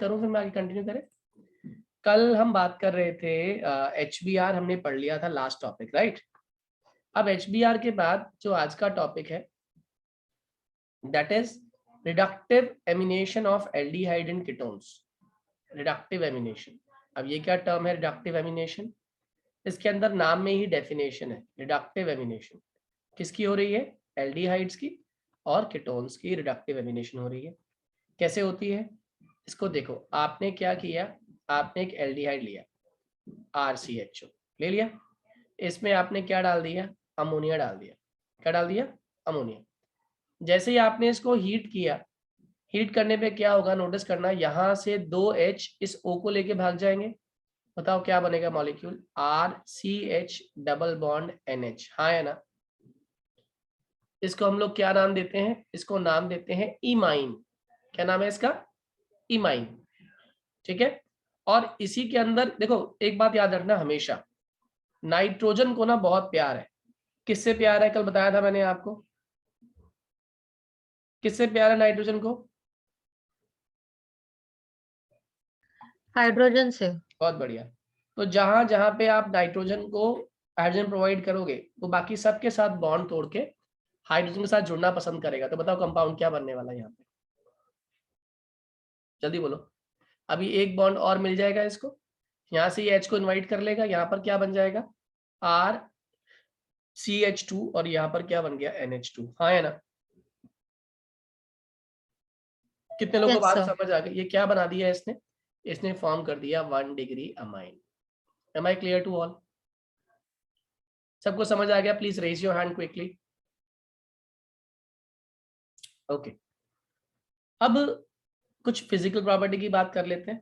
करूं फिर मैं आगे कंटिन्यू करें। कल हम बात कर रहे थे HBr हमने पढ़ लिया था लास्ट टॉपिक, राइट। अब HBr के बाद जो आज का टॉपिक है that is reductive ammunition of aldehyde and ketones. Reductive ammunition, अब ये क्या टर्म है रिडक्टिव एमिनेशन? इसके अंदर नाम में ही डेफिनेशन है। रिडक्टिव एमिनेशन किसकी हो रही है? एल्डिहाइड्स की और कीटोन्स की रिडक्टिव एमिनेशन हो रही है। कैसे होती है इसको देखो। आपने क्या किया, आपने एक एल्डिहाइड लिया RCHO ले लिया, इसमें आपने क्या डाल दिया? अमोनिया डाल दिया। क्या डाल दिया? अमोनिया। जैसे ही आपने इसको हीट किया, हीट करने पे क्या होगा नोटिस करना, यहां से 2H इस O को लेके भाग जाएंगे। बताओ क्या बनेगा molecule? RCH double bond NH, हाँ या ना? इसको हम लोग क्या नाम देते हैं? इसको नाम देते हैं इमाइन। क्या नाम है इसका? इमाइन, ठीक है। और इसी के अंदर देखो एक बात याद रखना हमेशा, नाइट्रोजन को ना बहुत प्यार है। किससे प्यार है? कल बताया था मैंने आपको। किससे प्यार है नाइट्रोजन को? हाइड्रोजन से। बहुत बढ़िया। तो जहां जहां पे आप नाइट्रोजन को हाइड्रोजन प्रोवाइड करोगे तो बाकी सबके साथ बॉन्ड तोड़ के हाइड्रोजन के साथ जुड़ना पसंद करेगा। तो बताओ कंपाउंड क्या बनने वाला है यहाँ पे? जल्दी बोलो। अभी एक बॉन्ड और मिल जाएगा इसको, यहाँ से ये H को इन्वाइट कर लेगा, यहाँ पर क्या बन जाएगा? RCH2 और यहाँ पर क्या बन गया? NH2, हाँ है ना? कितने लोगों को यस बात सर। समझ आ गई? ये क्या बना दिया इसने? इसने फॉर्म कर दिया 1 degree amine. Am I clear to all? सबको समझ आ गया? Please raise your hand quickly. Okay, अब कुछ फिजिकल प्रॉपर्टी की बात कर लेते हैं।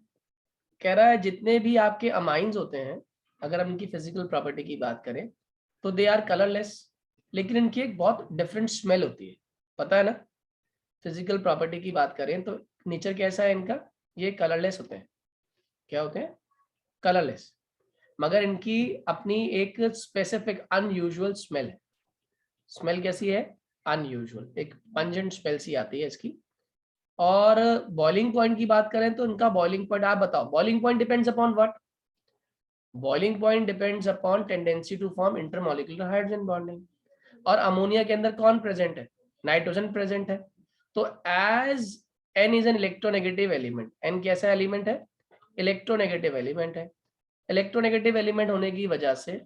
कह रहा है जितने भी आपके अमाइंस होते हैं, अगर हम इनकी फिजिकल प्रॉपर्टी की बात करें तो दे आर कलरलेस, लेकिन इनकी एक बहुत डिफरेंट स्मेल होती है, पता है ना? फिजिकल प्रॉपर्टी की बात करें तो नेचर कैसा है इनका? ये कलरलेस होते हैं। क्या होते हैं? कलरलेस। मगर इनकी अपनी एक स्पेसिफिक अनयूजुअल स्मेल है। स्मेल कैसी है? अनयूजुअल, एक पंजेंट स्मेल सी आती है इसकी। और बॉइलिंग पॉइंट की बात करें तो इनका बॉइलिंग पॉइंट, आप बताओ boiling point depends upon what? Boiling point depends upon tendency to form intermolecular hydrogen bonding. और अमोनिया के अंदर कौन प्रेजेंट है? नाइट्रोजन प्रेजेंट है। तो as N is an electronegative element, N कैसा एलिमेंट है? इलेक्ट्रोनेगेटिव एलिमेंट है। इलेक्ट्रोनेगेटिव एलिमेंट होने की वजह से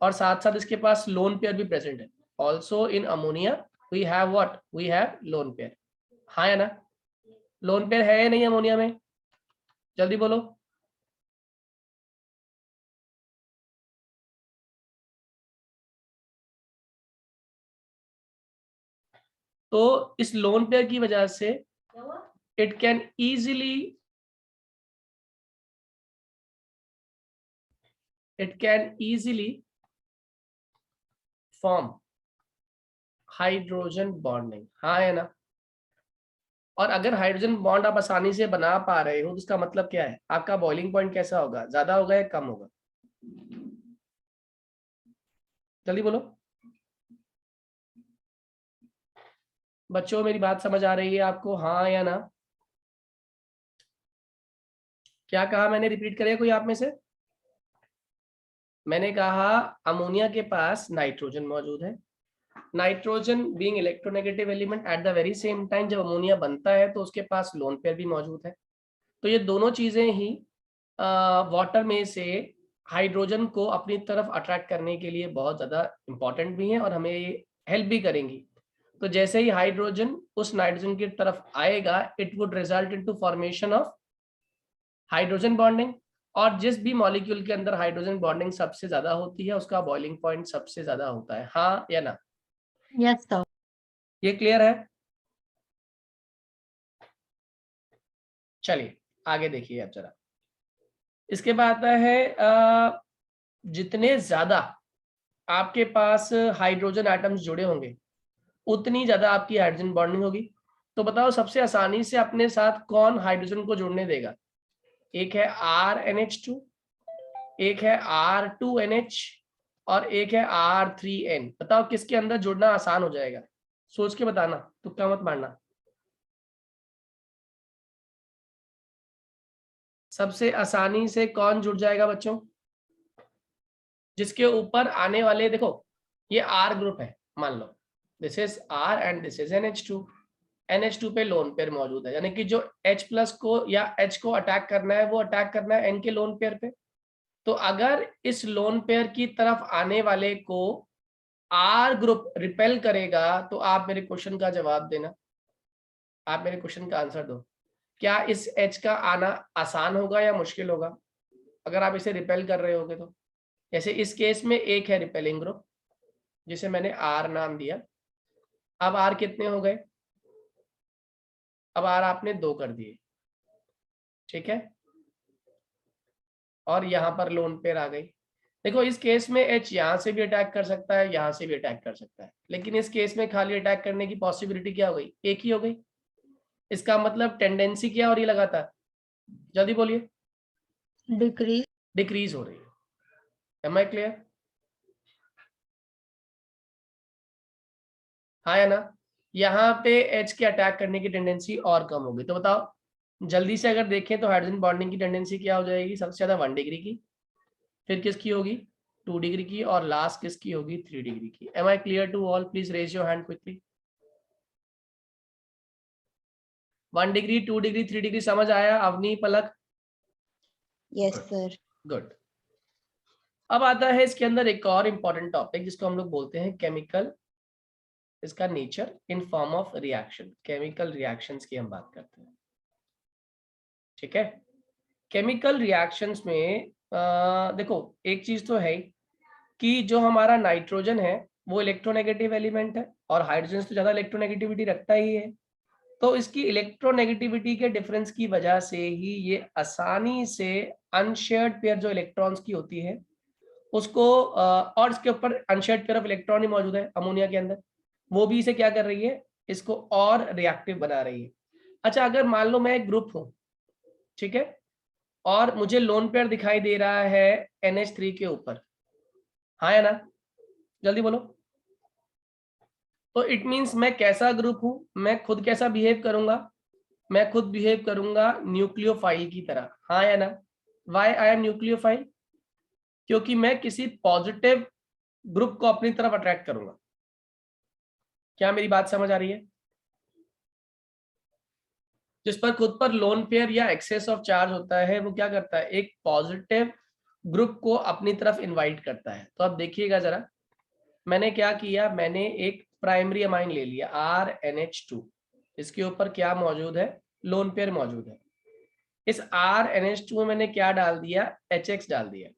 और साथ साथ इसके पास लोन पेयर भी प्रेजेंट है। Also in ammonia we have what? We have lone pair, हाँ या ना? लोन पेयर है या नहीं अमोनिया में? जल्दी बोलो। तो इस लोन पेयर की वजह से it can easily form hydrogen bonding, हाँ है ना? और अगर हाइड्रोजन बॉन्ड आप आसानी से बना पा रहे हो तो इसका मतलब क्या है? आपका बॉइलिंग पॉइंट कैसा होगा? ज्यादा होगा या कम होगा? जल्दी बोलो बच्चों, मेरी बात समझ आ रही है आपको, हाँ या ना? क्या कहा मैंने? रिपीट करेगा कोई आप में से? मैंने कहा अमोनिया के पास नाइट्रोजन मौजूद है। Nitrogen being electronegative element, at the very same time जब अमोनिया बनता है तो उसके पास लोन पेयर भी मौजूद है। तो ये दोनों चीजें ही वाटर में से हाइड्रोजन को अपनी तरफ अट्रैक्ट करने के लिए बहुत ज़्यादा इंपॉर्टेंट भी हैं और हमें ये हेल्प भी करेंगी। तो जैसे ही हाइड्रोजन उस नाइट्रोजन की तरफ आएगा it would result into formation of hydrogen bonding. और जिस भी मॉलिक्यूल के अंदर हाइड्रोजन बॉन्डिंग सबसे ज़्यादा होती है उसका बॉइलिंग पॉइंट सबसे ज़्यादा होता है, हाँ या ना? Yes sir. ये क्लियर है? चलिए आगे देखिए अब जरा। इसके बाद आता है जितने ज़्यादा आपके पास हाइड्रोजन एटम्स जुड़े होंगे उतनी ज्यादा आपकी हाइड्रोजन बॉन्डिंग होगी। तो बताओ सबसे आसानी से अपने साथ कौन हाइड्रोजन को जोड़ने देगा? एक है RNH2, एक है R2NH और एक है R3N। बताओ किसके अंदर जुड़ना आसान हो जाएगा? सोच के बताना, तुक्का मत मारना। सबसे आसानी से कौन जुड़ जाएगा बच्चों? जिसके ऊपर आने वाले, देखो ये R ग्रुप है, मान लो this is R and this is NH2। NH2 पे लोन पेयर मौजूद है, यानी कि जो H प्लस को या H को अटैक करना है वो अटैक करना है N के लोन पेयर पे। तो अगर इस लोन पेयर की तरफ आने वाले को R ग्रुप रिपेल करेगा तो आप मेरे क्वेश्चन का जवाब देना, आप मेरे क्वेश्चन का आंसर दो। क्या इस H का आना आसान होगा या मुश्किल होगा अगर आप इसे रिपेल कर रहे होगे तो? जैसे इस केस में एक है रिपेलिंग ग्रुप जिसे मैंने R नाम दिया। अब R कितने हो गए? अब R आपने 2 कर दिए, ठीक है, और यहां पर लोन पेयर आ गई। देखो इस केस में H यहां से भी अटैक कर सकता है, यहां से भी अटैक कर सकता है, लेकिन इस केस में खाली अटैक करने की पॉसिबिलिटी क्या हो गई? एक ही हो गई। इसका मतलब टेंडेंसी क्या हो रही है लगातार? जल्दी बोलिए। डिक्रीज। डिक्रीज हो रही है। Am I clear? हाँ या ना? यहाँ पे H के अटैक करने की टेंडेंसी और कम होगी। तो बताओ जल्दी से अगर देखें तो हाइड्रोजन बॉन्डिंग की टेंडेंसी क्या हो जाएगी? सबसे ज्यादा 1 डिग्री की, फिर किसकी होगी? 2 डिग्री की, और लास्ट किसकी होगी? 3 डिग्री की। Am I clear to all? Please raise your hand quickly. 1 degree, 2 degree, 3 degree समझ आया? Avani, Palak? Yes sir. Good. अब आता है इसके अंदर एक और इंपॉर्टेंट टॉपिक जिसको हम लोग बोलते हैं केमिकल, इसका nature in form of reaction. Chemical reactions की हम बात करते हैं, ठीक है। केमिकल रिएक्शंस में देखो एक चीज तो है कि जो हमारा नाइट्रोजन है वो इलेक्ट्रोनेगेटिव एलिमेंट है और हाइड्रोजन तो ज्यादा इलेक्ट्रोनेगेटिविटी रखता ही है। तो इसकी इलेक्ट्रोनेगेटिविटी के डिफरेंस की वजह से ही ये आसानी से अनशेयर्ड पेयर जो इलेक्ट्रॉन्स की होती है उसको और इसके ऊपर अनशेयर्ड पेयर ऑफ इलेक्ट्रॉन ही मौजूद है अमोनिया के अंदर, वो भी इसे क्या कर रही है? इसको और रिएक्टिव बना रही है। अच्छा अगर मान लो मैं एक ग्रुप हूं, ठीक है, और मुझे लोन पेयर दिखाई दे रहा है NH3 के ऊपर, हाँ या ना? जल्दी बोलो। तो इट मींस मैं कैसा ग्रुप हूं? मैं खुद कैसा बिहेव करूंगा? मैं खुद बिहेव करूंगा न्यूक्लियोफाइल की तरह, हाँ या ना? Why I am nucleophile? क्योंकि मैं किसी पॉजिटिव ग्रुप को अपनी तरफ अट्रैक्ट करूंगा। क्या मेरी बात समझ आ रही है? जिस पर खुद पर लोन पेयर या एक्सेस ऑफ चार्ज होता है वो क्या करता है? एक पॉजिटिव ग्रुप को अपनी तरफ इनवाइट करता है। तो अब देखिएगा जरा, मैंने क्या किया, मैंने एक प्राइमरी अमाइन ले लिया RNH2, इसके ऊपर क्या मौजूद है? लोन पेयर मौजूद है। इस RNH2 में मैंने क्या डाल दिया? HX डाल दिया।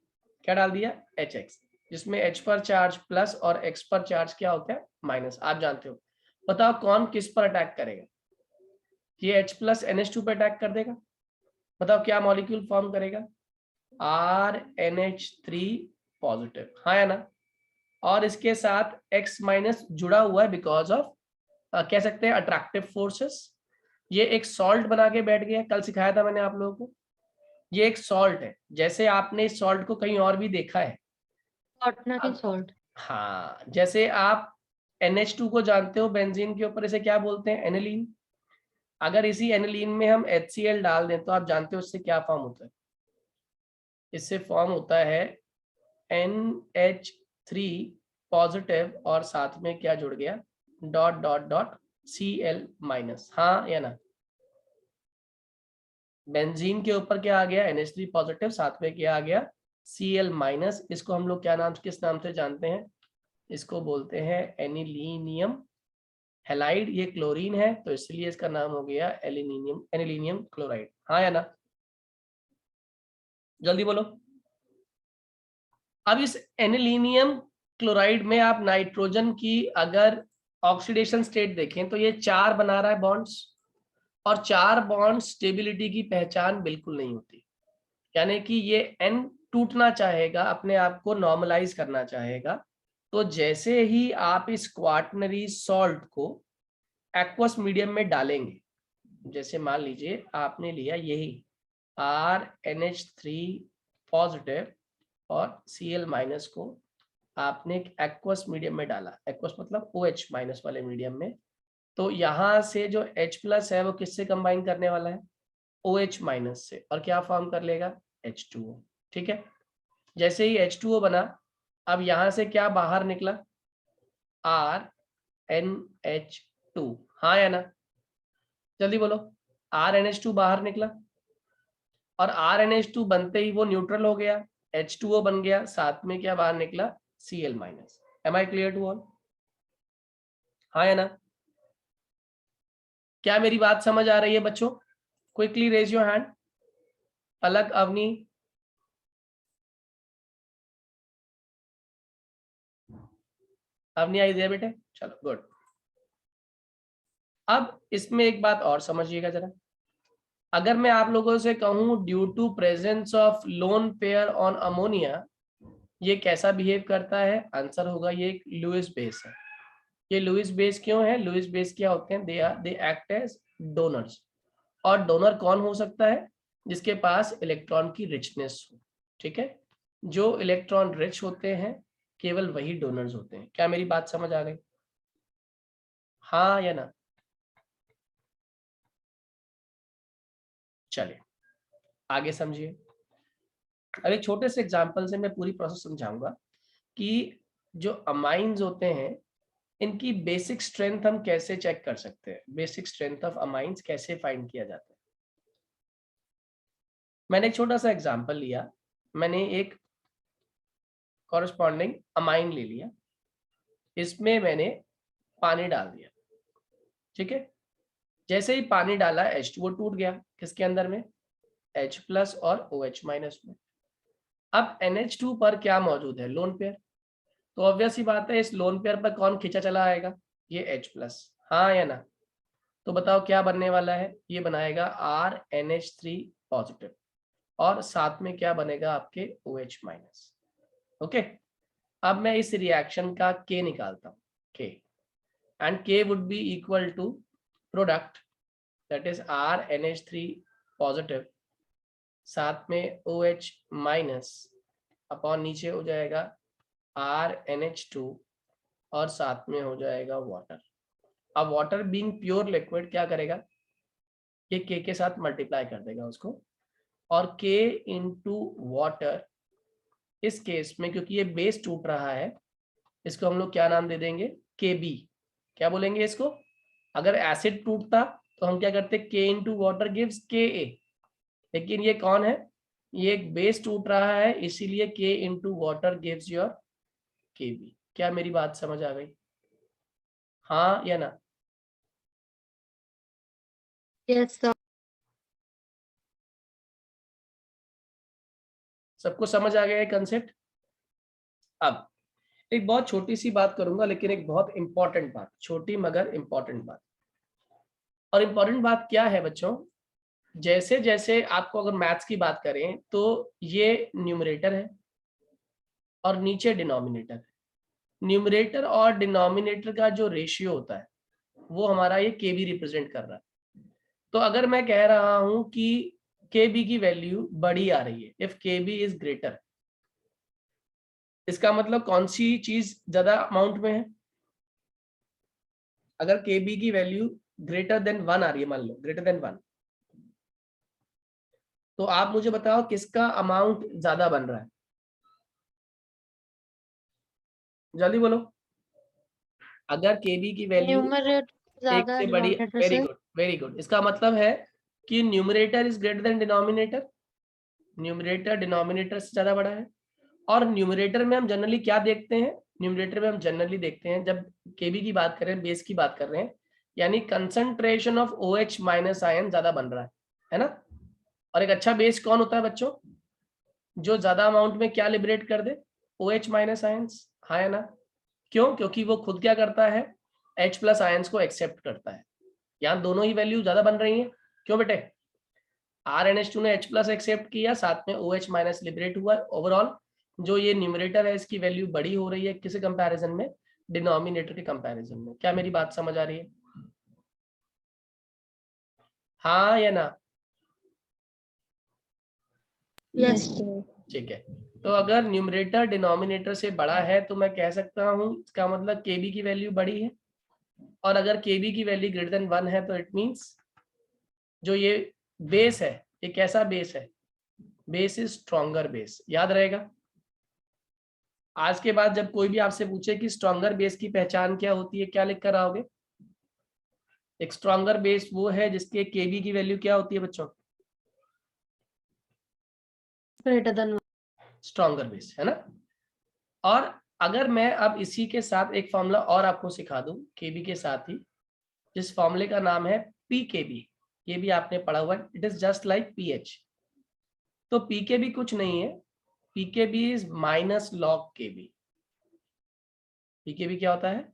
क्या डाल दिया? HX, जिसमें H पर चार्ज प्लस और X पर चार्ज क्या होता है? माइनस। आप जानते हो। बताओ कौन किस पर अटैक करेगा? ये H प्लस NH2 पर अटैक कर देगा। बताओ क्या मॉलिक्यूल फॉर्म करेगा? RNH3 पॉजिटिव, हाँ या ना? और इसके साथ X माइनस जुड़ा हुआ है बिकॉज ऑफ कह सकते हैं अट्रैक्टिव फोर्सेस। ये एक सॉल्ट बना के बैठ गया। कल सिखाया था मैंने आप लोगों को, ये एक सॉल्ट है। जैसे आपने इस सॉल्ट को कहीं और भी देखा है? सॉल्ट। हाँ, जैसे आप NH2 को जानते हो, बेंजीन के ऊपर इसे क्या बोलते हैं? एनिलीन। अगर इसी एनिलीन में हम HCl डाल दें तो आप जानते हो इससे क्या फॉर्म होता है? इससे फॉर्म होता है NH3 पॉजिटिव और साथ में क्या जुड़ गया? Dot dot dot Cl minus, हाँ या ना? बेंजीन के ऊपर क्या आ गया? NH3 पॉजिटिव, साथ में क्या आ गया? Cl minus. इसको हम लोग क्या नाम, किस नाम से जानते हैं? इसको बोलते हैं एनिलीनियम हैलाइड। ये क्लोरीन है तो इसलिए इसका नाम हो गया एनिलीनियम क्लोराइड, हाँ या ना? जल्दी बोलो। अब इस एनिलीनियम क्लोराइड में आप नाइट्रोजन की अगर ऑक्सीडेशन स्टेट देखें तो ये 4 बना रहा है बॉन्ड्स, और 4 बॉन्ड स्टेबिलिटी की पहचान बिल्कुल नहीं होती। यानी कि ये N टूटना चाहेगा, अपने आप को नॉर्मलाइज करना चाहेगा। तो जैसे ही आप इस क्वार्टनरी सॉल्ट को एक्वस मीडियम में डालेंगे, जैसे मान लीजिए आपने लिया यही RNH3 पॉजिटिव और Cl माइनस को आपने एक एक्वस मीडियम में डाला, एक्वस मतलब OH माइनस वाले मीडियम में, तो यहाँ से जो H प्लस है वो किससे कंबाइन करने वाला है? OH माइनस से और क्या फॉर्म कर लेगा, H2O। ठीक है, जैसे ही H2O बना, अब यहां से क्या बाहर निकला, RNH2। हाँ या ना, जल्दी बोलो। RNH2 बाहर निकला और RNH2 बनते ही वो न्यूट्रल हो गया, H2O बन गया, साथ में क्या बाहर निकला, Cl minus. Am I clear to all? हाँ या ना? क्या मेरी बात समझ आ रही है बच्चों? Quickly raise your hand. Palak, Avani, Avani आई दिया बेटे, चलो गुड। अब इसमें एक बात और समझिएगा जरा, अगर मैं आप लोगों से कहूं due to presence of lone pair on ammonia, ये कैसा बिहेव करता है, आंसर होगा ये एक लुईस बेस है। ये लुईस बेस क्यों है? लुईस बेस क्या होते हैं, दे एक्ट एज डोनर्स। और डोनर कौन हो सकता है? जिसके पास इलेक्ट्रॉन की रिचनेस हो। ठीक है, जो इलेक्ट्रॉन रिच होते हैं केवल वही डोनर्स होते हैं। क्या मेरी बात समझ आ गई? हाँ या ना? चलिए आगे समझिए। अब एक छोटे से एग्जांपल से मैं पूरी प्रोसेस समझाऊंगा कि जो अमाइंस होते हैं इनकी बेसिक स्ट्रेंथ हम कैसे चेक कर सकते हैं, बेसिक स्ट्रेंथ ऑफ अमाइंस कैसे फाइंड किया जाता है। मैंने एक छोटा सा एग्जांपल लिया, मैंने एक कॉरेस्पॉन्डिंग अमाइन ले लिया, इसमें मैंने पानी डाल दिया। ठीक है, जैसे ही पानी डाला H2O टूट गया, किसके अंदर में, H प्लस और OH माइनस में। अब NH2 पर क्या मौजूद है, लोन पेयर। तो ऑब्वियस ही बात है इस लोन पेयर पर कौन खींचा चला आएगा, ये H प्लस। हाँ या ना? तो बताओ क्या बनने वाला है, ये बनाएगा RNH3 पॉजिटिव और साथ में क्या बनेगा आपके OH माइनस। ओके, अब मैं इस रिएक्शन का K निकालता हूँ, K and K would be equal to product that is RNH3 positive साथ में OH माइनस अपॉन नीचे हो जाएगा RNH2 और साथ में हो जाएगा वाटर। अब वाटर बीइंग प्योर लिक्विड क्या करेगा, ये K के साथ मल्टीप्लाई कर देगा उसको, और K इंटू वाटर इस केस में क्योंकि ये बेस टूट रहा है इसको हम लोग क्या नाम दे देंगे, KB। क्या बोलेंगे इसको, अगर एसिड टूटता तो हम क्या करते, K into water gives Ka, लेकिन ये कौन है, ये एक बेस टूट रहा है इसीलिए K into water gives your KB। क्या मेरी बात समझ आ गई? हाँ या ना? Yes, sir. सबको समझ आ गया है कंसेप्ट? अब एक बहुत छोटी सी बात करूंगा लेकिन एक बहुत इंपॉर्टेंट बात, छोटी मगर इंपॉर्टेंट बात। और इंपॉर्टेंट बात क्या है बच्चों, जैसे जैसे आपको अगर मैथ्स की बात करें तो ये न्यूमरेटर है और नीचे डिनोमिनेटर है। न्यूमरेटर और डिनोमिनेटर का जो रेशियो होता है वो हमारा ये KB रिप्रेजेंट कर रहा है। तो अगर मैं कह रहा हूं कि KB की वैल्यू बड़ी आ रही है, इफ KB इज ग्रेटर, इसका मतलब कौन सी चीज ज्यादा अमाउंट में है, अगर KB की वैल्यू ग्रेटर देन 1 आ रही है, मान लो ग्रेटर देन 1, तो आप मुझे बताओ किसका अमाउंट ज्यादा बन रहा है, जल्दी बोलो। अगर KB की वैल्यू Numerator एक ज़्यादा से बड़ी, denominator वेरी से। गुड वेरी गुड, इसका मतलब है कि numerator is greater than denominator, numerator denominator से ज्यादा बड़ा है। और न्यूमरेटर में हम जनरली क्या देखते हैं, न्यूमरेटर में हम जनरली देखते हैं जब KB की बात करें, बेस की बात कर रहे हैं, यानी concentration of OH minus ion ज्यादा बन रहा है ना। और एक अच्छा बेस कौन होता है बच्चों, जो ज्यादा अमाउंट में क्या लिबरेट कर दे, OH माइनस आयंस। हाँ है ना? क्यों? क्योंकि वो खुद क्या करता है, H प्लस आयंस को एक्सेप्ट करता है। यहाँ दोनों ही वैल्यू ज्यादा बन रही हैं, क्यों बेटे, RNH2 ने H प्लस एक्सेप्ट किया, साथ में OH माइनस लिबरेट हुआ। ओवरऑल जो ये न्यूमरेटर है इसकी वैल्यू बड़ी हो रही है किस कंपैरिजन में, डिनोमिनेटर के कंपैरिजन में। क्या मेरी बात समझ आ रही है? हाँ या ना? Yes, sir. ठीक है, तो अगर न्यूमरेटर डिनोमिनेटर से बड़ा है तो मैं कह सकता हूँ इसका मतलब KB की वैल्यू बड़ी है, और अगर KB की वैल्यू ग्रेटर देन 1 है तो इट मींस जो ये बेस है, ये कैसा बेस है? बेस इज स्ट्रॉन्गर बेस, याद रहेगा। आज के बाद जब कोई भी आपसे पूछे कि स्ट्रॉन्गर बेस की पहचान क्या होती है, क्या लिख कर आओगे? एक स्ट्रॉन्गर बेस वो है जिसके केबी की वैल्यू क्या होती है बच्चों? greater than 1. स्ट्रॉन्गर बेस, है ना। और अगर मैं अब इसी के साथ एक फॉर्मूला और आपको सिखा दूं केबी के साथ ही, जिस फॉर्मूले का नाम है पी के बी, ये भी आपने पढ़ा हुआ है, it is just like P H. तो पी के बी कुछ नहीं है, P K B is minus log के बी। पी के बी क्या होता है?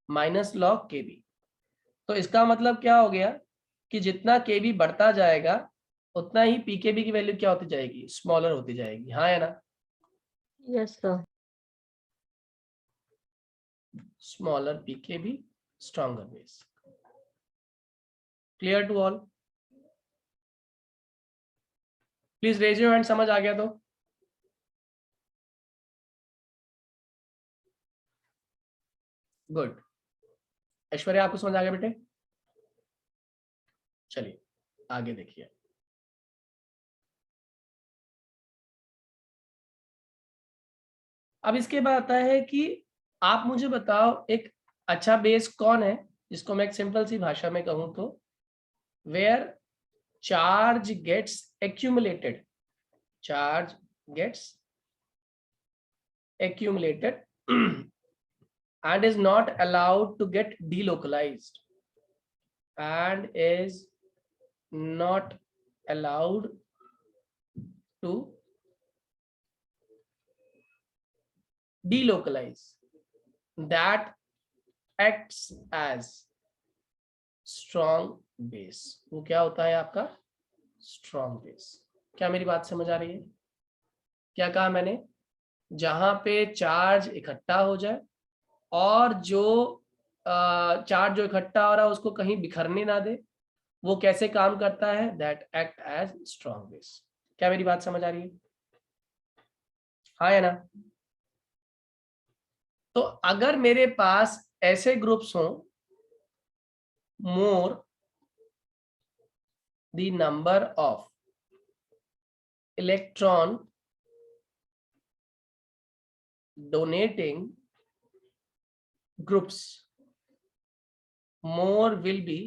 माइनस लॉग के बी। तो इसका मतलब क्या हो गया कि जितना के बी बढ़ता जाएगा उतना ही पी के बी की वैल्यू क्या होती जाएगी? स्मॉलर होती जाएगी, हाँ या ना? Yes, sir. Smaller p K b, stronger base. Clear to all? Please raise your hand, समझ आ गया तो। गुड। ऐश्वर्या आपको समझ आ गया बेटे? चलिए आगे देखिए। अब इसके बाद आता है कि आप मुझे बताओ एक अच्छा बेस कौन है, जिसको मैं एक सिंपल सी भाषा में कहूं तो where charge gets accumulated, charge gets accumulated and is not allowed to get delocalized, and is not allowed to delocalize, that acts as strong base। वो क्या होता है आपका? strong base। क्या मेरी बात समझ आ रही है? क्या कहा मैंने? जहां पे चार्ज इकट्ठा हो जाए और जो चार्ज जो इकट्ठा हो रहा है उसको कहीं बिखरने ना दे, वो कैसे काम करता है? That act as strong base. क्या मेरी बात समझ आ रही है? हाँ या ना? तो अगर मेरे पास ऐसे ग्रुप्स हों, more the number of electron donating groups, more will be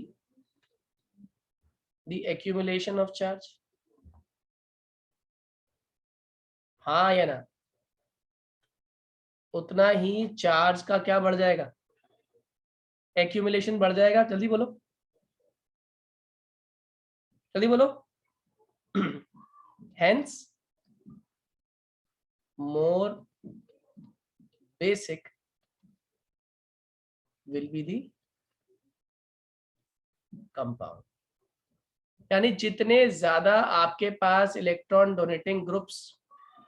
the accumulation of charge। हाँ या ना? उतना ही चार्ज का क्या बढ़ जाएगा? एक्यूमुलेशन बढ़ जाएगा। जल्दी बोलो, जल्दी बोलो। Hence, more basic will be the compound। यानी जितने ज्यादा आपके पास इलेक्ट्रॉन डोनेटिंग ग्रुप्स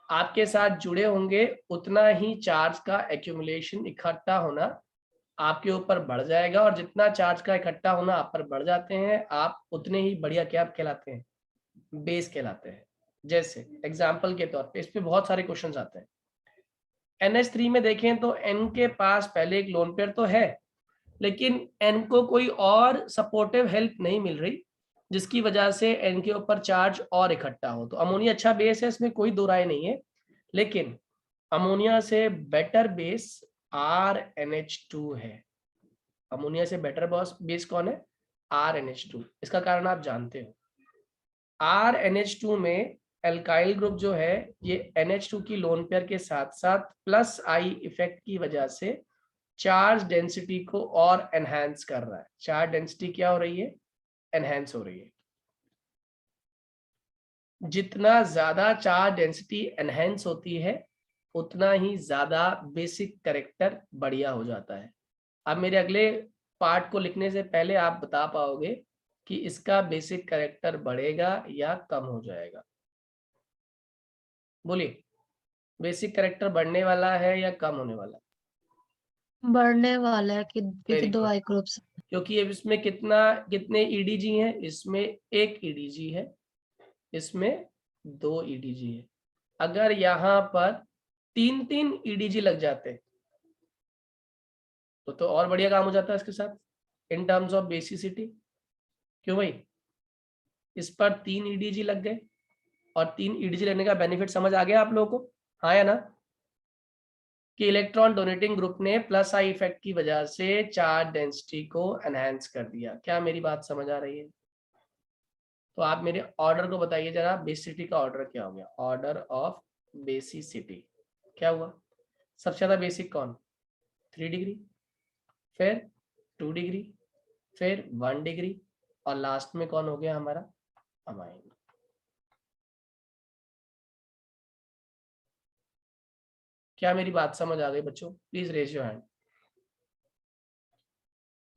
आपके साथ जुड़े होंगे उतना ही चार्ज का एक्यूमुलेशन, इकट्ठा होना आपके ऊपर बढ़ जाएगा। और जितना चार्ज का इकट्ठा होना आप पर बढ़ जाते हैं, आप उतने ही बढ़िया क्या कहलाते हैं? बेस कहलाते हैं। जैसे एग्जाम्पल के तौर पे इस पे बहुत सारे क्वेश्चन आते हैं। NH3 में देखें तो N के पास पहले एक लोन पेयर तो है, लेकिन N को कोई और सपोर्टिव हेल्प नहीं मिल रही, जिसकी वजह से N के ऊपर चार्ज और इकट्ठा हो। तो अमोनिया अच्छा बेस है, इसमें कोई दो राय नहीं है, लेकिन अमोनिया से बेटर बेस RNH2 है। अमोनिया से बेटर बेस कौन है? RNH2। इसका कारण आप जानते हो, RNH2 में एल्काइल ग्रुप जो है ये NH2 की लोन पेयर के साथ साथ प्लस आई इफेक्ट की वजह से चार्ज डेंसिटी को और एनहांस कर रहा है। चार्ज डेंसिटी क्या हो रही है? एनहांस हो रही है। जितना ज्यादा चार्ज डेंसिटी एनहांस होती है उतना ही ज्यादा बेसिक कैरेक्टर बढ़िया हो जाता है। अब मेरे अगले पार्ट को लिखने से पहले आप बता पाओगे कि इसका बेसिक कैरेक्टर बढ़ेगा या कम हो जाएगा? बोलिए, बेसिक कैरेक्टर बढ़ने वाला है या कम होने वाला है? बढ़ने वाला है क्योंकि वेरी 2 गुड। आई ग्रुप्स। क्योंकि अब इसमें कितने ईडीजी हैं? इसमें एक ईडीजी है, इसमें दो ईडीजी है। अगर यहाँ पर 3-3 ईडीजी लग जाते तो और बढ़िया काम हो जाता है इसके साथ इन टर्म्स ऑफ बेसिसिटी। क्यों भाई? इस पर 3 EDG लग गए, और 3 EDG लेने का बेनिफिट समझ आ गया आप लोगों को, हाँ या ना, कि इलेक्ट्रॉन डोनेटिंग ग्रुप ने प्लस आई इफेक्ट की वजह से चार्ज डेंसिटी को एनहांस कर दिया। क्या मेरी बात समझ आ रही है? तो आप मेरे ऑर्डर को बताइए जरा, बेसिसिटी का ऑर्डर क्या हो गया? ऑर्डर ऑफ बेसिसिटी क्या हुआ? सबसे ज्यादा बेसिक कौन? 3 डिग्री, फिर 2 डिग्री, फिर 1 डिग्री, और लास्ट में कौन हो गया हमारा? अमाइन। क्या मेरी बात समझ आ गई बच्चों? Please raise your hand,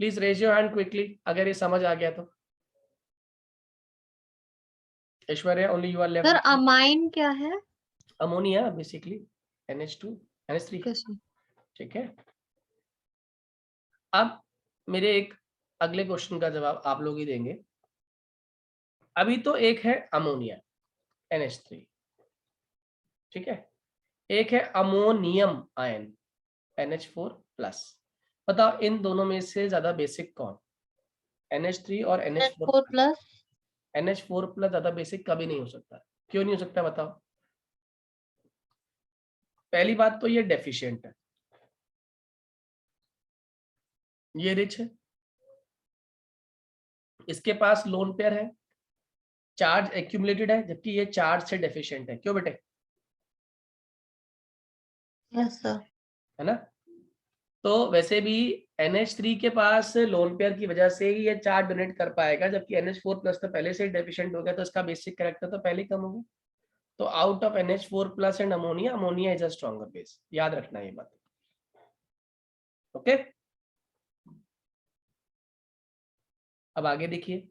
please raise your hand quickly अगर ये समझ आ गया तो। Aishwarya, only you are sir left. Amine क्या है? अमोनिया बेसिकली, NH2 NH3, कैसे? ठीक है। अब मेरे एक अगले क्वेश्चन का जवाब आप लोग ही देंगे। अभी तो एक है अमोनिया NH3, ठीक है, एक है अमोनियम आयन NH4 प्लस। बताओ इन दोनों में से ज्यादा बेसिक कौन? NH3 और NH4 4 प्लस। NH4 प्लस ज्यादा बेसिक कभी नहीं हो सकता। क्यों नहीं हो सकता बताओ? पहली बात तो ये डेफिशिएंट है, ये रिच है, इसके पास लोन पेयर है, चार्ज एक्यूमुलेटेड है, जबकि ये चार्ज से डेफिशिएंट है। क्यों बेटे? Yes sir. है ना? तो वैसे भी NH3 के पास लोन पेयर की वजह से ही ये चार्ज डोनेट कर पाएगा, जबकि NH4 प्लस तो पहले से ही डेफिशिएंट हो गया, तो इसका बेसिक कैरेक्टर तो पहले ही कम हो गया। तो out of NH4 plus and ammonia, ammonia is a stronger base, याद रखना ये बात। ओके, अब आगे देखिए।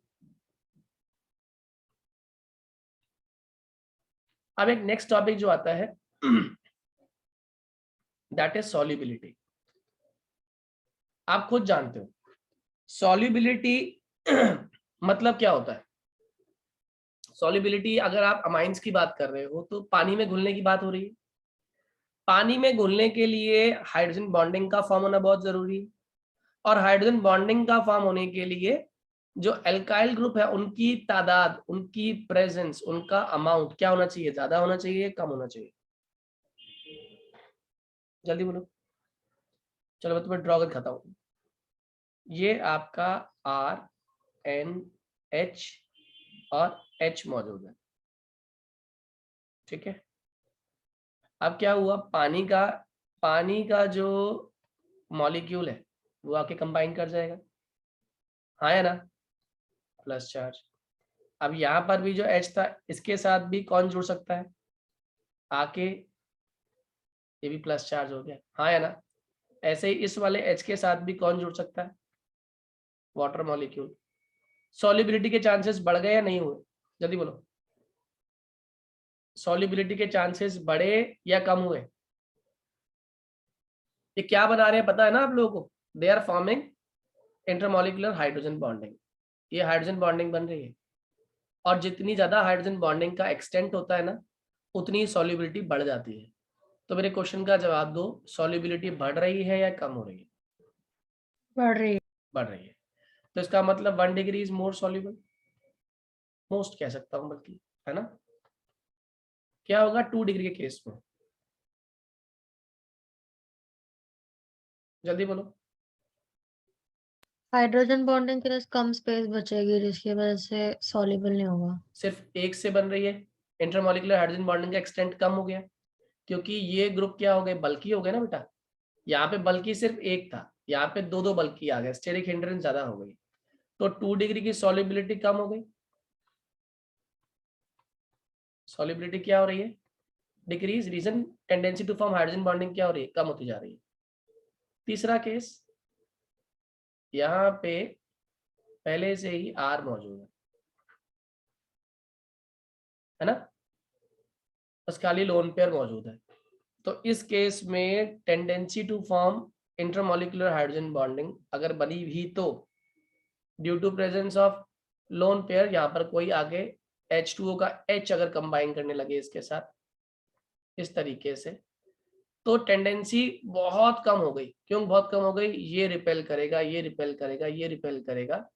अब एक नेक्स्ट टॉपिक जो आता है दैट इज सॉल्युबिलिटी। आप खुद जानते हो सॉल्युबिलिटी मतलब क्या होता है। सॉल्युबिलिटी अगर आप अमाइंस की बात कर रहे हो तो पानी में घुलने की बात हो रही है। पानी में घुलने के लिए हाइड्रोजन बॉन्डिंग का फॉर्म होना बहुत जरूरी है, और हाइड्रोजन बॉन्डिंग का फॉर्म होने के लिए जो एल्काइल ग्रुप है उनकी तादाद, उनकी प्रेजेंस, उनका अमाउंट क्या होना चाहिए? ज्यादा होना चाहिए, कम होना चाहिए? जल्दी बोलो। चलो मैं तुम्हें ड्रॉ कर दिखाता हूँ। ये आपका RNH और H मौजूद है, ठीक है। अब क्या हुआ? पानी का जो मॉलिक्यूल है वो आके कंबाइन कर जाएगा, हाँ या ना, प्लस चार्ज। अब यहाँ पर भी जो H था इसके साथ भी कौन जुड़ सकता है आके? ये भी प्लस चार्ज हो गया, हाँ या ना। ऐसे ही इस वाले H के साथ भी कौन जुड़ सकता है? Water molecule. सॉल्युबिलिटी के चांसेस बढ़ गए या नहीं हुए? जल्दी बोलो। सॉल्युबिलिटी के चांसेस बढ़े या कम हुए? ये क्या बना रहे हैं पता है ना आप लोगों को? They are forming intermolecular hydrogen bonding. ये हाइड्रोजन बॉन्डिंग बन रही है, और जितनी ज्यादा हाइड्रोजन बॉन्डिंग का एक्सटेंट होता है ना, उतनी सॉल्युबिलिटी बढ़ जाती है। तो मेरे क्वेश्चन का जवाब दो, सॉल्युबिलिटी बढ़ रही है या कम हो रही है? बढ़ रही है। बढ़ रही है। तो इसका मतलब 1 degree is more soluble, most कह सकता हूं बल्कि, है ना। क्या होगा 2 डिग्री के केस में? जल्दी बोलो। हाइड्रोजन बॉन्डिंग के लिए कम स्पेस बचेगी जिसकी वजह से सॉल्युबल नहीं होगा। सिर्फ एक से बन रही है, इंटरमॉलिक्यूलर हाइड्रोजन बॉन्डिंग का एक्सटेंट कम हो गया, क्योंकि ये ग्रुप क्या हो गए? बल्कि हो गए ना बेटा। यहाँ पे बल्कि सिर्फ एक था, यहाँ पे दो दो बल्कि आ गए, स्टेरिक हिंड्रेंस ज्यादा हो गई, तो 2 डिग्री की सॉल्युबिलिटी कम हो गई। सॉल्युबिलिटी क्या हो रही है? Decrease. Reason tendency to form hydrogen bonding क्या हो रही है? कम होती जा रही है। तीसरा केस, यहाँ पे पहले से ही R मौजूद है ना, बस खाली लोन पेयर मौजूद है। तो इस केस में tendency to form intermolecular hydrogen bonding अगर बनी भी तो due to presence of lone pair, यहाँ पर कोई आगे H2O का H अगर कंबाइन करने लगे इसके साथ इस तरीके से, तो टेंडेंसी बहुत कम हो गई। क्यों बहुत कम हो गई? ये रिपेल करेगा, ये रिपेल करेगा, ये रिपेल करेगा,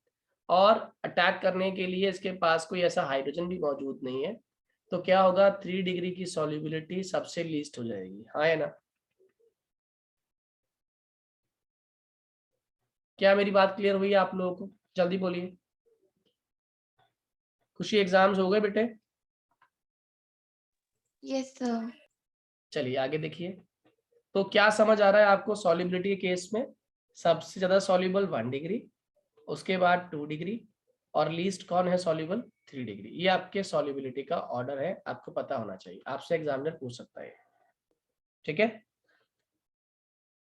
और अटैक करने के लिए इसके पास कोई ऐसा हाइड्रोजन भी मौजूद नहीं है, तो क्या होगा, 3 डिग्री की सॉल्युबिलिटी सबसे लीस्ट हो जाएगी, हाँ है ना। क्या मेरी बात क्लियर हुई है आप लोगों को? जल्दी बोलिए। खुशी एग्जाम्स हो गए बेटे? Yes sir. चलिए आगे देखिए। तो क्या समझ आ रहा है आपको सॉल्युबिलिटी के केस में? सबसे ज्यादा सॉल्युबल 1 डिग्री, उसके बाद 2 डिग्री, और लीस्ट कौन है सॉल्युबल? 3 डिग्री। ये आपके सॉल्युबिलिटी का ऑर्डर है, आपको पता होना चाहिए, आपसे एग्जामिनर पूछ सकता है, ठीक है।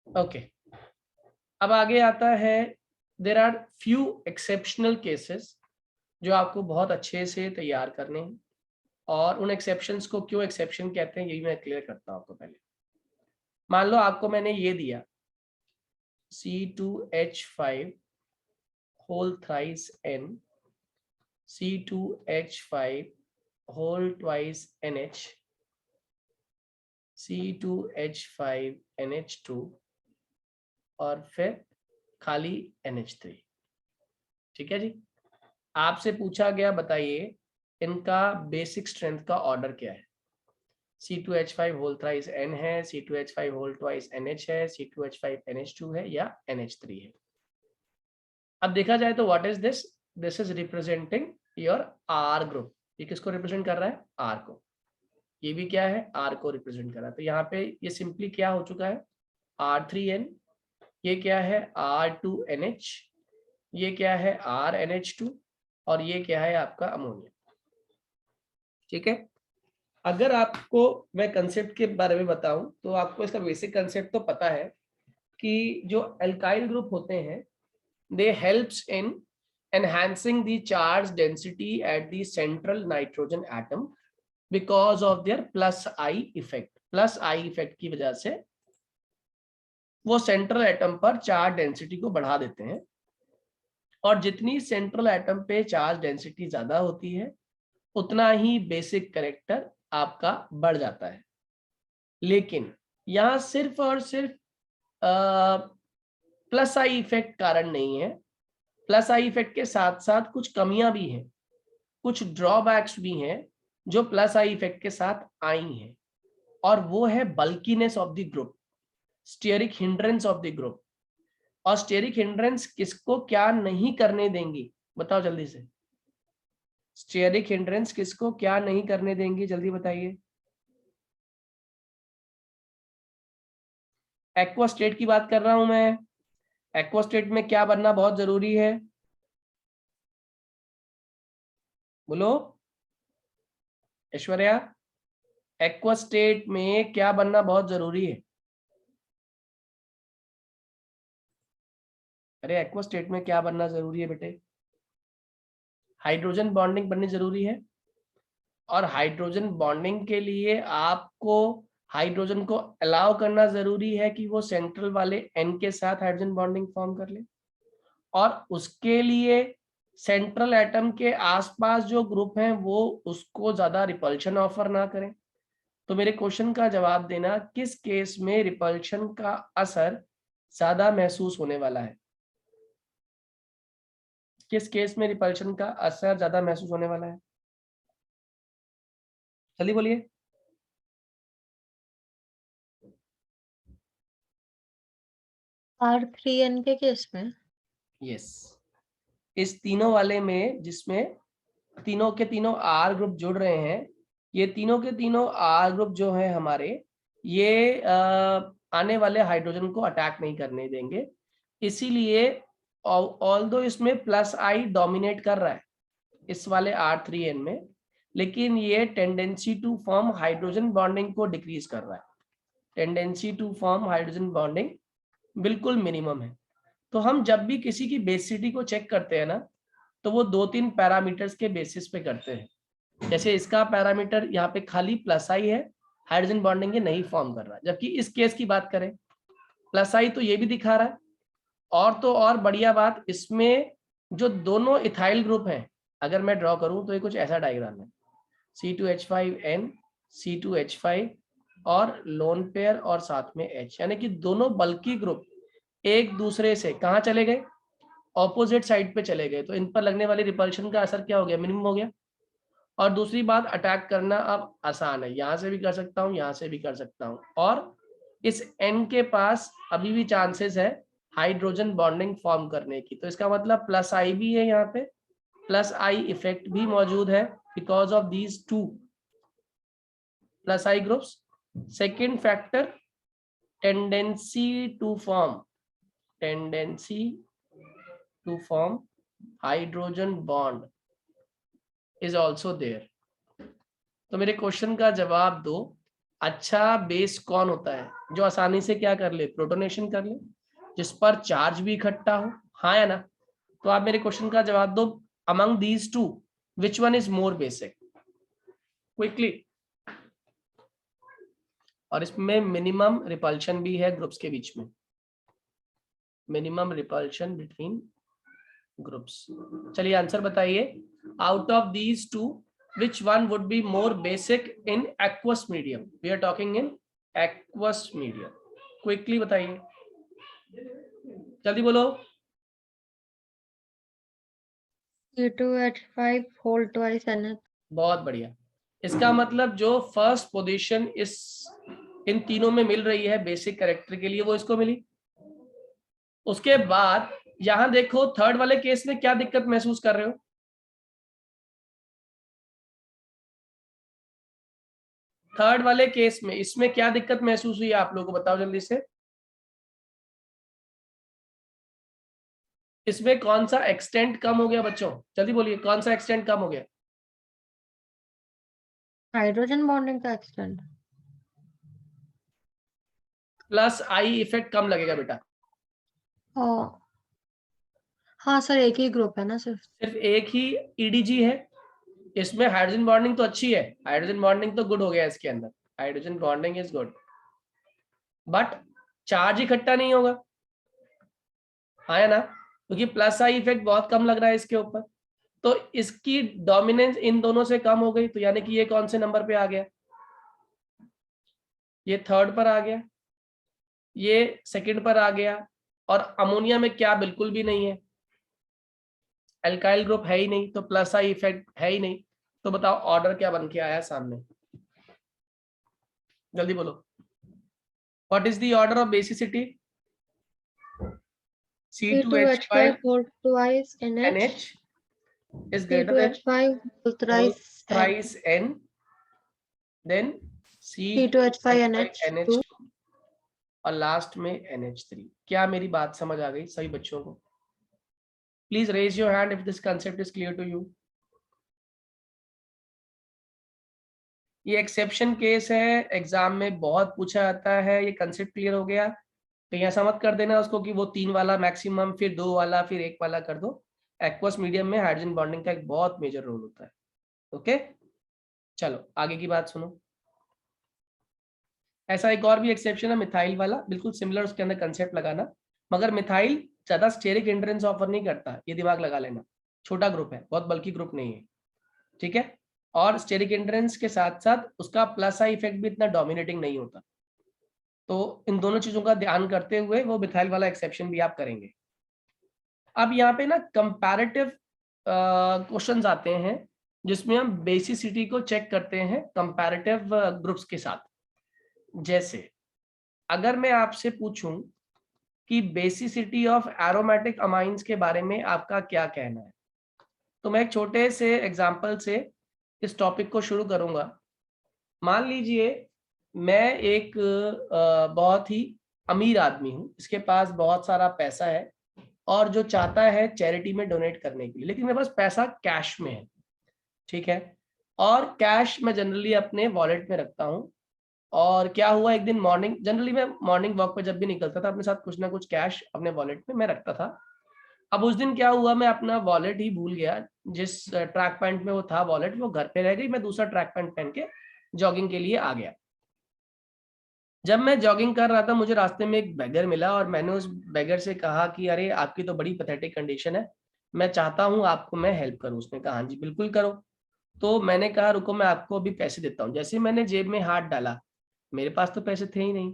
ओके, अब आगे आता है, there are few exceptional cases जो आपको बहुत अच्छे से तैयार करने हैं, और उन एक्सेप्शंस को क्यों एक्सेप्शन कहते हैं यही मैं क्लियर करता हूं आपको। पहले मान लो आपको मैंने ये दिया C2H5 whole thrice N, C2H5 whole twice NH, C2H5NH2 और फिर खाली NH3, ठीक है जी। आपसे पूछा गया बताइए इनका बेसिक स्ट्रेंथ का ऑर्डर क्या है। C2H5 होल थ्राइस N है, C2H5 होल ट्वाइस NH है, C2H5NH2 है, या NH3 है। अब देखा जाए तो what is this? This is representing your R group. ये किसको रिप्रेजेंट कर रहा है? R को। ये भी क्या है? R को रिप्रेजेंट कर रहा है। तो यहाँ पे ये सिंपली क्या हो चुका है? R3N, ये क्या है? R2NH, ये क्या है? RNH2, और ये क्या है आपका? अमोनिया, ठीक है। अगर आपको मैं कंसेप्ट के बारे में बताऊं तो आपको इसका बेसिक कंसेप्ट तो पता है कि जो एल्काइल ग्रुप होते हैं दे helps in enhancing the charge density at the central nitrogen atom because of their plus I effect। Plus I effect की वजह से वो सेंट्रल एटम पर चार्ज डेंसिटी को बढ़ा देते हैं, और जितनी सेंट्रल एटम पे चार्ज डेंसिटी ज्यादा होती है उतना ही बेसिक कैरेक्टर आपका बढ़ जाता है। लेकिन यहाँ सिर्फ और सिर्फ प्लस आई इफेक्ट कारण नहीं है, प्लस आई इफेक्ट के साथ साथ कुछ कमियां भी हैं, कुछ ड्रॉबैक्स भी हैं जो प्लस आई इफेक्ट के साथ आई हैं, और वो है bulkiness of the group, steric hindrance of the group. और स्टेरिक हिंड्रेंस किसको क्या नहीं करने देंगी? बताओ जल्दी से। स्टेरिक हिंड्रेंस किसको क्या नहीं करने देंगी? जल्दी बताइए। एक्वा स्टेट की बात कर रहा हूं मैं। एक्वा स्टेट में क्या बनना बहुत जरूरी है? बोलो ऐश्वर्या, एक्वा स्टेट में क्या बनना बहुत जरूरी है? अरे एक्वा स्टेट में क्या बनना जरूरी है बेटे? हाइड्रोजन बॉन्डिंग बननी जरूरी है, और हाइड्रोजन बॉन्डिंग के लिए आपको हाइड्रोजन को अलाउ करना जरूरी है कि वो सेंट्रल वाले N के साथ हाइड्रोजन बॉन्डिंग फॉर्म कर ले, और उसके लिए सेंट्रल एटम के आसपास जो ग्रुप हैं वो उसको ज्यादा रिपल्शन ऑफर ना करें। तो मेरे क्वेश्चन का जवाब देना, किस केस में रिपल्शन का असर ज्यादा महसूस होने वाला है? किस केस में रिपल्शन का असर ज्यादा महसूस होने वाला है? जल्दी बोलिए। R3N के केस में। यस, इस तीनों वाले में जिसमें तीनों के तीनों R ग्रुप जुड़ रहे हैं, ये तीनों के तीनों R ग्रुप जो है हमारे, ये आने वाले हाइड्रोजन को अटैक नहीं करने देंगे। इसीलिए ऑल्दो इसमें प्लस आई डोमिनेट कर रहा है इस वाले R3N में, लेकिन ये tendency to form hydrogen bonding को डिक्रीज कर रहा है। Tendency to form hydrogen bonding बिल्कुल मिनिमम है। तो हम जब भी किसी की बेसिसिटी को चेक करते हैं ना, तो वो 2-3 पैरामीटर्स के बेसिस पे करते हैं। जैसे इसका पैरामीटर यहाँ पे खाली प्लस आई है, हाइड्रोजन बॉन्डिंग ये नहीं फॉर्म कर रहा है, जबकि इस केस की बात करें प्लस आई तो ये भी दिखा रहा है। और तो और बढ़िया बात, इसमें जो दोनों इथाइल ग्रुप हैं, अगर मैं ड्रॉ करूं तो ये कुछ ऐसा डायग्राम है, C2H5N, C2H5 और लोन पेयर और साथ में H, यानी कि दोनों बल्की ग्रुप एक दूसरे से कहाँ चले गए? ऑपोजिट साइड पे चले गए तो इन पर लगने वाली रिपल्शन का असर क्या हो गया, मिनिमम हो गया। और दूसरी बात, अटैक करना अब आसान है, यहां से भी कर सकता हूँ, यहां से भी कर सकता हूँ, और इस एन के पास अभी भी चांसेस है हाइड्रोजन बॉन्डिंग फॉर्म करने की, तो इसका मतलब प्लस आई भी है, यहाँ पे प्लस आई इफेक्ट भी मौजूद है because of these two plus I groups. Second factor, tendency to form hydrogen bond is also there. तो मेरे क्वेश्चन का जवाब दो, अच्छा बेस कौन होता है जो आसानी से क्या कर ले, प्रोटोनेशन कर ले, जिस पर चार्ज भी इकट्ठा हो, हाँ या ना। तो आप मेरे क्वेश्चन का जवाब दो, among these two which one is more basic, quickly. और इसमें मिनिमम रिपल्शन भी है ग्रुप्स के बीच में, मिनिमम रिपल्शन बिटवीन ग्रुप्स। चलिए आंसर बताइए, out of these to which one would be more basic in aqueous medium? We are talking in aqueous medium. Quickly बताइए, जल्दी बोलो। C2H5 whole twice NH। बहुत बढ़िया। इसका मतलब जो फर्स्ट पोजीशन इस इन तीनों में मिल रही है बेसिक कैरेक्टर के लिए, वो इसको मिली। उसके बाद यहां देखो थर्ड वाले केस में क्या दिक्कत महसूस कर रहे हो, थर्ड वाले केस में इसमें क्या दिक्कत महसूस हुई आप लोगों को, बताओ जल्दी से। इसमें कौन सा एक्सटेंट कम हो गया बच्चों, जल्दी बोलिए, कौन सा एक्सटेंट कम हो गया? हाइड्रोजन बॉन्डिंग का एक्सटेंट। प्लस आई इफेक्ट कम लगेगा बेटा। हाँ सर, एक ही ग्रुप है ना सिर्फ एक ही ईडीजी है, इसमें हाइड्रोजन बॉन्डिंग तो अच्छी है, हाइड्रोजन बॉन्डिंग तो गुड हो गया इसके अंदर, hydrogen bonding is good, but charge इकट्ठा नहीं होगा, हाँ या ना, क्योंकि प्लस आई इफेक्ट बहुत कम लग रहा है इसके ऊपर, तो इसकी डोमिनेंस इन दोनों से कम हो गई, तो यानी कि ये कौन से नंबर पे आ गया, ये थर्ड पर आ गया, ये सेकंड पर आ गया, और अमोनिया में क्या बिल्कुल भी नहीं है, एल्काइल ग्रुप है ही नहीं, तो प्लस आई इफेक्ट है ही नहीं, तो बताओ ऑर्डर क्या बन के आया सामने, जल्दी बोलो, what is the order of basicity? C2H5 whole twice NH, NH is greater than C2H5 whole thrice N, then C2H5 NH2 और लास्ट में NH3। क्या मेरी बात समझ आ गई सभी बच्चों को? Please raise your hand if this concept is clear to you. ये एक्सेप्शन केस है, एग्जाम में बहुत पूछा जाता है, ये कंसेप्ट क्लियर हो गया? कहीं ऐसा मत कर देना उसको कि वो 3 वाला मैक्सिमम, फिर 2 वाला, फिर 1 वाला कर दो। एक्वस मीडियम में हाइड्रोजन बॉन्डिंग का एक बहुत मेजर रोल होता है। ओके, चलो आगे की बात सुनो। ऐसा एक और भी एक्सेप्शन है मिथाइल वाला, बिल्कुल सिमिलर उसके अंदर कंसेप्ट लगाना, मगर मिथाइल ज्यादा स्टेरिक हिंड्रेंस ऑफर नहीं करता, ये दिमाग लगा लेना, छोटा ग्रुप है, बहुत बल्कि ग्रुप नहीं है, ठीक है, और स्टेरिक हिंड्रेंस के साथ साथ उसका प्लस आई इफेक्ट भी इतना डोमिनेटिंग नहीं होता, तो इन दोनों चीजों का ध्यान करते हुए वो मिथाइल वाला एक्सेप्शन भी आप करेंगे। अब यहाँ पे ना कंपैरेटिव क्वेश्चंस आते हैं जिसमें हम बेसिसिटी को चेक करते हैं कंपैरेटिव ग्रुप्स के साथ। जैसे अगर मैं आपसे पूछूं कि बेसिसिटी ऑफ एरोमेटिक अमाइंस के बारे में आपका क्या कहना है, तो मैं एक छोटे से एग्जांपल से इस टॉपिक को शुरू करूंगा। मान लीजिए मैं एक बहुत ही अमीर आदमी हूं, इसके पास बहुत सारा पैसा है और जो चाहता है चैरिटी में डोनेट करने के लिए, लेकिन मेरे पास पैसा कैश में है, ठीक है, और कैश मैं जनरली अपने वॉलेट में रखता हूँ। और क्या हुआ, एक दिन मॉर्निंग, जनरली मैं मॉर्निंग वॉक पे जब भी निकलता था अपने साथ कुछ ना कुछ कैश अपने वॉलेट में मैं रखता था। अब उस दिन क्या हुआ, मैं अपना वॉलेट ही भूल गया, जिस ट्रैक पैंट में वो था वॉलेट वो घर पे रह गई, मैं दूसरा ट्रैक पैंट पहन के जॉगिंग के लिए आ गया। जब मैं जॉगिंग कर रहा था मुझे रास्ते में एक बेगर मिला और मैंने उस बेगर से कहा कि अरे आपकी तो बड़ी पैथेटिक कंडीशन है, मैं चाहता हूँ आपको मैं हेल्प करूँ। उसने कहा हाँ जी बिल्कुल करो। तो मैंने कहा रुको मैं आपको अभी पैसे देता हूँ। जैसे मैंने जेब में हाथ डाला, मेरे पास तो पैसे थे ही नहीं।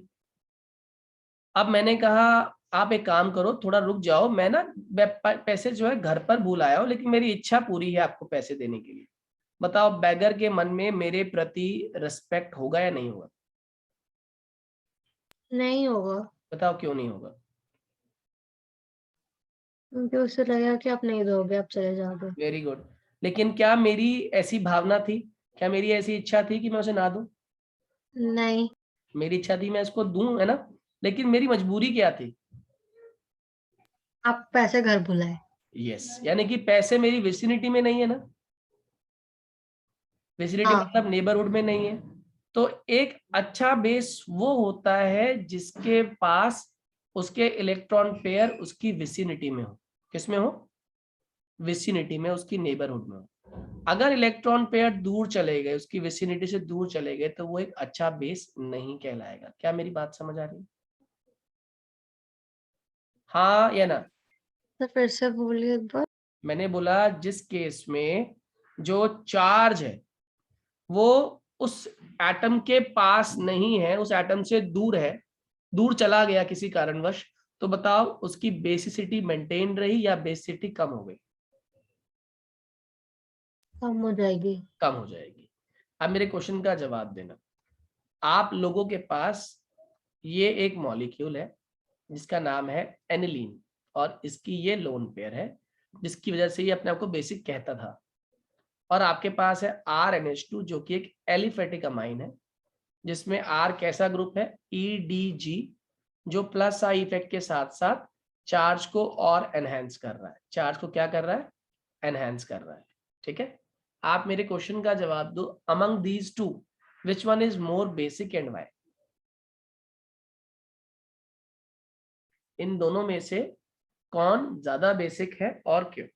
अब मैंने कहा आप एक काम करो, थोड़ा रुक जाओ, मैं ना पैसे जो है घर पर भूल आया हूँ, लेकिन मेरी इच्छा पूरी है आपको पैसे देने के लिए। बताओ बैगर के मन में मेरे प्रति रिस्पेक्ट होगा या नहीं होगा? नहीं होगा, बताओ क्यों नहीं होगा? क्योंकि उससे लगेगा कि आप नहीं दोगे, आप चले जाओगे। Very good. लेकिन क्या मेरी ऐसी भावना थी, क्या मेरी ऐसी इच्छा थी कि मैं उसे ना दूं? नहीं, मेरी इच्छा थी मैं इसको दूं, है ना, लेकिन मेरी मजबूरी क्या थी? आप पैसे घर भुलाए। यस, यानी कि पैसे मेरी विसिनिटी में नहीं है ना, विसिनिटी हाँ, मतलब नेबरहुड में नहीं है। तो एक अच्छा बेस वो होता है जिसके पास उसके इलेक्ट्रॉन पेयर उसकी विसिनिटी में हो। किसमें हो? विसिनिटी में, उसकी नेबरहुड में हो। अगर इलेक्ट्रॉन पेयर दूर चले गए, उसकी विसिनिटी से दूर चले गए, तो वो एक अच्छा बेस नहीं कहलाएगा। क्या मेरी बात समझ आ रही है? हाँ या ना? तो फिर से बोलिए एक बार। मैंने बोला जिस केस में जो चार्ज है वो उस एटम के पास नहीं है, उस एटम से दूर है, दूर चला गया किसी कारणवश, तो बताओ उसकी बेसिसिटी मेंटेन रही या बेसिसिटी कम हो गई? कम हो जाएगी। कम हो जाएगी। अब मेरे क्वेश्चन का जवाब देना। आप लोगों के पास ये एक मॉलिक्यूल है जिसका नाम है एनिलीन, और इसकी ये लोन पेयर है जिसकी वजह से ये अपने आप को बेसिक कहता था। और आपके पास है RNH2 जो कि एक एलिफेटिक अमाइन है, जिसमें R कैसा ग्रुप है? EDG, जो प्लस आई इफेक्ट के साथ साथ चार्ज को और एनहेंस कर रहा है। चार्ज को क्या कर रहा है? एनहेंस कर रहा है। ठीक है, आप मेरे क्वेश्चन का जवाब दो। Among these two which one is more basic and why? इन दोनों में से कौन ज्यादा बेसिक है और क्यों?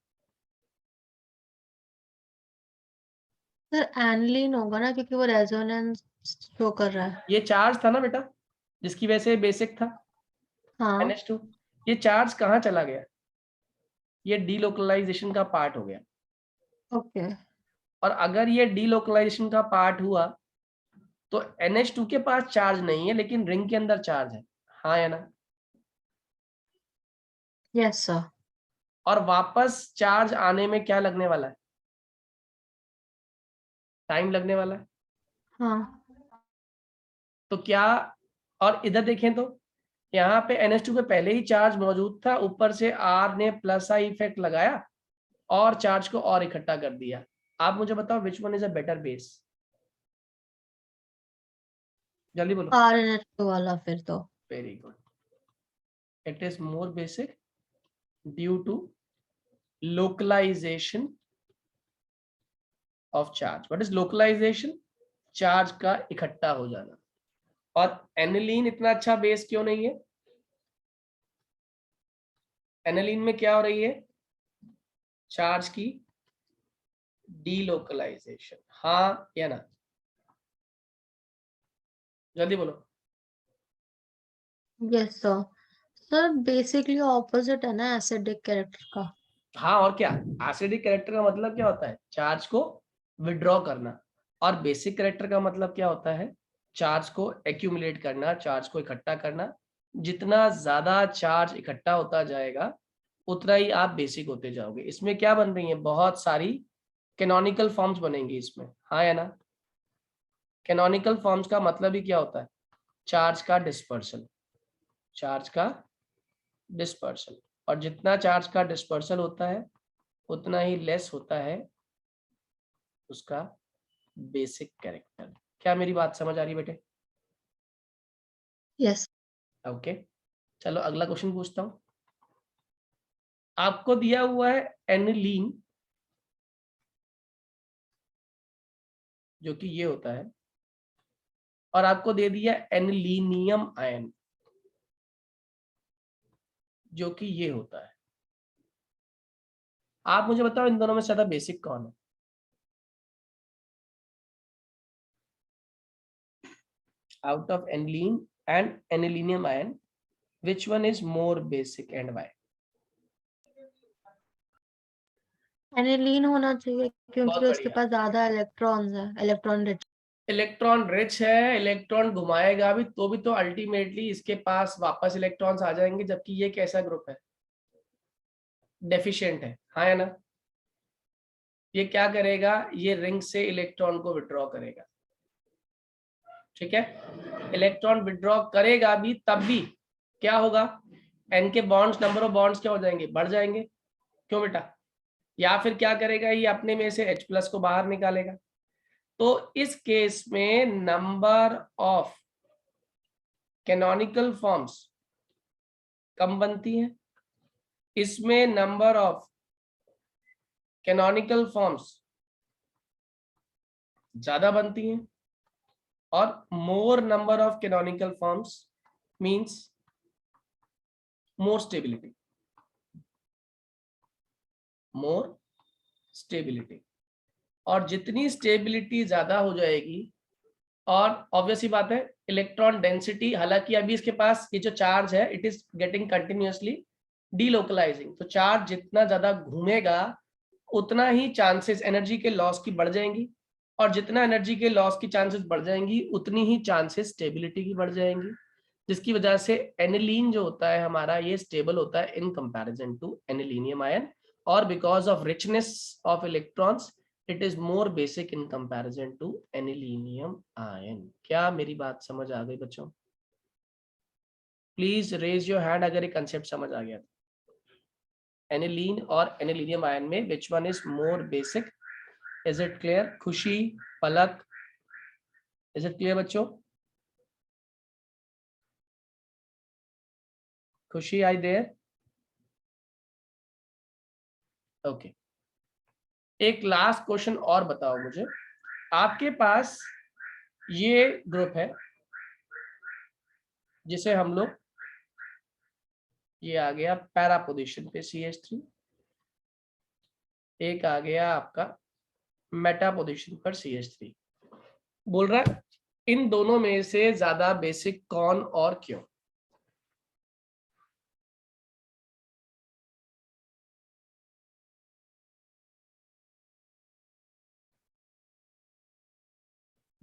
सर एनिलीन होगा ना, क्योंकि वो रेजोनेंस शो कर रहा है। ये चार्ज था ना बेटा जिसकी वजह से बेसिक था, हाँ। NH2। ये चार्ज कहाँ चला गया? ये डीलोकलाइजेशन का पार्ट हो गया। ओके। और अगर ये डीलोकलाइजेशन का पार्ट हुआ तो NH2 के पास चार्ज नहीं है लेकिन रिंग के अंदर चार्ज है। हाँ या ना? Yes sir. और वापस चार्ज आने में क्या लगने वाला है? टाइम लगने वाला है। हाँ। तो क्या, और इधर देखें तो यहाँ पे NH2 पे पहले ही चार्ज मौजूद था, ऊपर से R ने प्लस आई इफेक्ट लगाया और चार्ज को और इकट्ठा कर दिया। आप मुझे बताओ which one is a better base? जल्दी बोलो। RNH2 वाला फिर तो। Very good, it is more basic due to localisation of charge. What is localisation? Charge का इकट्ठा हो जाना। और एनिलीन इतना अच्छा बेस क्यों नहीं है? एनिलीन में क्या हो रही है? चार्ज की डीलोकलाइजेशन। हाँ या ना? जल्दी बोलो। Yes sir. Sir basically opposite है ना एसिडिक कैरेक्टर का। हाँ और क्या, एसिडिक कैरेक्टर का मतलब क्या होता है? चार्ज को विड्रॉ करना। और बेसिक कैरेक्टर का मतलब क्या होता है? चार्ज को एक्यूमुलेट करना, चार्ज को इकट्ठा करना। जितना ज्यादा चार्ज इकट्ठा होता जाएगा उतना ही आप बेसिक होते जाओगे। इसमें क्या बन रही है? बहुत सारी कैनोनिकल फॉर्म्स बनेंगी इसमें। हाँ या ना? कैनोनिकल फॉर्म्स का मतलब ही क्या होता है? चार्ज का डिस्पर्सल। चार्ज का डिस्पर्सल। और जितना चार्ज का डिस्पर्सल होता है उतना ही लेस होता है उसका बेसिक कैरेक्टर। क्या मेरी बात समझ आ रही है बेटे? यस। ओके, चलो अगला क्वेश्चन पूछता हूं। आपको दिया हुआ है एनिलीन, जो कि ये होता है, और आपको दे दिया एनिलीनियम आयन, जो कि ये होता है। आप मुझे बताओ इन दोनों में से ज्यादा बेसिक कौन है? Out of aniline and anilinium ion which one is more basic and why? Aniline होना चाहिए बहुत क्योंकि उसके बढ़िया। पास ज्यादा इलेक्ट्रॉन्स है, इलेक्ट्रॉन रिच। इलेक्ट्रॉन रिच है, इलेक्ट्रॉन घुमाएगा भी तो अल्टीमेटली इसके पास वापस इलेक्ट्रॉन्स आ जाएंगे, जबकि ये कैसा ग्रुप है, डेफिशिएंट है, हाँ या ना। ये क्या करेगा, ये रिंग से इलेक्ट्रॉन को विड्रॉ करेगा, ठीक है। इलेक्ट्रॉन विड्रॉ करेगा भी तब भी क्या होगा, एन के बॉन्ड्स, नंबर ऑफ बॉन्ड्स क्या हो जाएंगे, बढ़ जाएंगे, क्यों बेटा। या फिर क्या करेगा, ये अपने में से H+ को बाहर निकालेगा। तो इस केस में नंबर ऑफ कैनोनिकल फॉर्म्स कम बनती हैं, इसमें नंबर ऑफ कैनोनिकल फॉर्म्स ज्यादा बनती हैं, और मोर number of canonical forms means more stability, more stability. और जितनी स्टेबिलिटी ज्यादा हो जाएगी, और ऑब्वियसली बात है इलेक्ट्रॉन डेंसिटी, हालांकि अभी इसके पास ये जो चार्ज है इट इज गेटिंग कंटिन्यूअसली डीलोकलाइजिंग, तो चार्ज जितना ज्यादा घूमेगा उतना ही चांसेस एनर्जी के लॉस की बढ़ जाएंगी, और जितना एनर्जी के लॉस की चांसेस बढ़ जाएंगी उतनी ही चांसेस स्टेबिलिटी की बढ़ जाएंगी, जिसकी वजह से एनिलीन जो होता है हमारा ये स्टेबल होता है in comparison to anilinium ion, और because of richness of electrons it is more basic in comparison to anilinium ion. क्या मेरी बात समझ आ गई बच्चों? प्लीज रेज योर हैंड अगर ये कंसेप्ट समझ आ गया। एनिलीन और एनिलीनियम आयन में विच one is more basic? Is it clear? खुशी, पलक, इज इट क्लियर बच्चों? खुशी आई देयर? ओके, एक लास्ट क्वेश्चन और बताओ मुझे, आपके पास ये ग्रुप है जिसे हम लोग, ये आ गया पैरा पोजीशन पे CH3, एक आ गया आपका मेटा पोजीशन पर CH3, बोल रहा है इन दोनों में से ज्यादा बेसिक कौन और क्यों?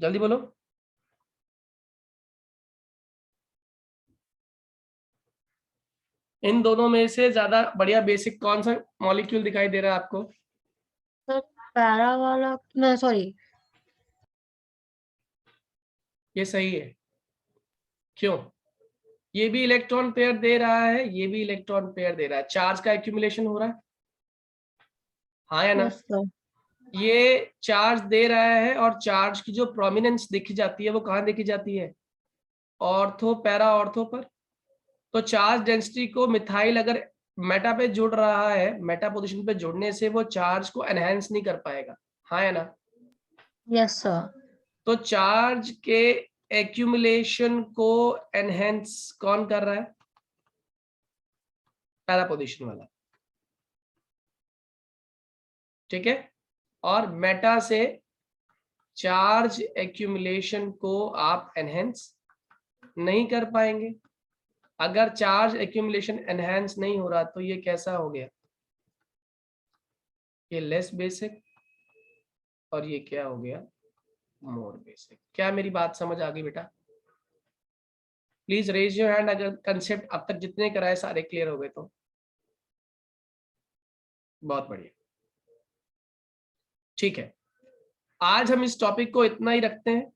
जल्दी बोलो। इन दोनों में से ज्यादा बढ़िया बेसिक कौन सा मॉलिक्यूल दिखाई दे रहा है आपको? सर पैरा वाला, नहीं सॉरी, ये सही है, क्यों? ये भी इलेक्ट्रॉन पेयर दे रहा है, ये भी इलेक्ट्रॉन पेयर दे रहा है, चार्ज का एक्यूमुलेशन हो रहा है, हाँ या ना। यस सर, ये चार्ज दे रहा है, और चार्ज की जो प्रोमिनेंस देखी जाती है वो कहाँ देखी जाती है, ऑर्थो पैरा ऑर्थो पर। तो चार्ज डेंसिटी को मिथाइल अगर मेटा पे जुड़ रहा है, मेटा पोजीशन पे जुड़ने से वो चार्ज को एनहेंस नहीं कर पाएगा, हाँ या ना। यस सर, तो चार्ज के एक्यूमुलेशन को एनहेंस कौन कर रहा है? पैरा पोजीशन वाला, ठीक है। और मेटा से चार्ज एक्यूमुलेशन को आप एनहेंस नहीं कर पाएंगे। अगर चार्ज एक्यूमुलेशन एनहेंस नहीं हो रहा तो ये कैसा हो गया, ये लेस बेसिक, और ये क्या हो गया, मोर बेसिक। क्या मेरी बात समझ आ गई बेटा? प्लीज रेज योर हैंड अगर कंसेप्ट अब तक जितने कराए सारे क्लियर हो गए तो। बहुत बढ़िया, ठीक है, आज हम इस टॉपिक को इतना ही रखते हैं।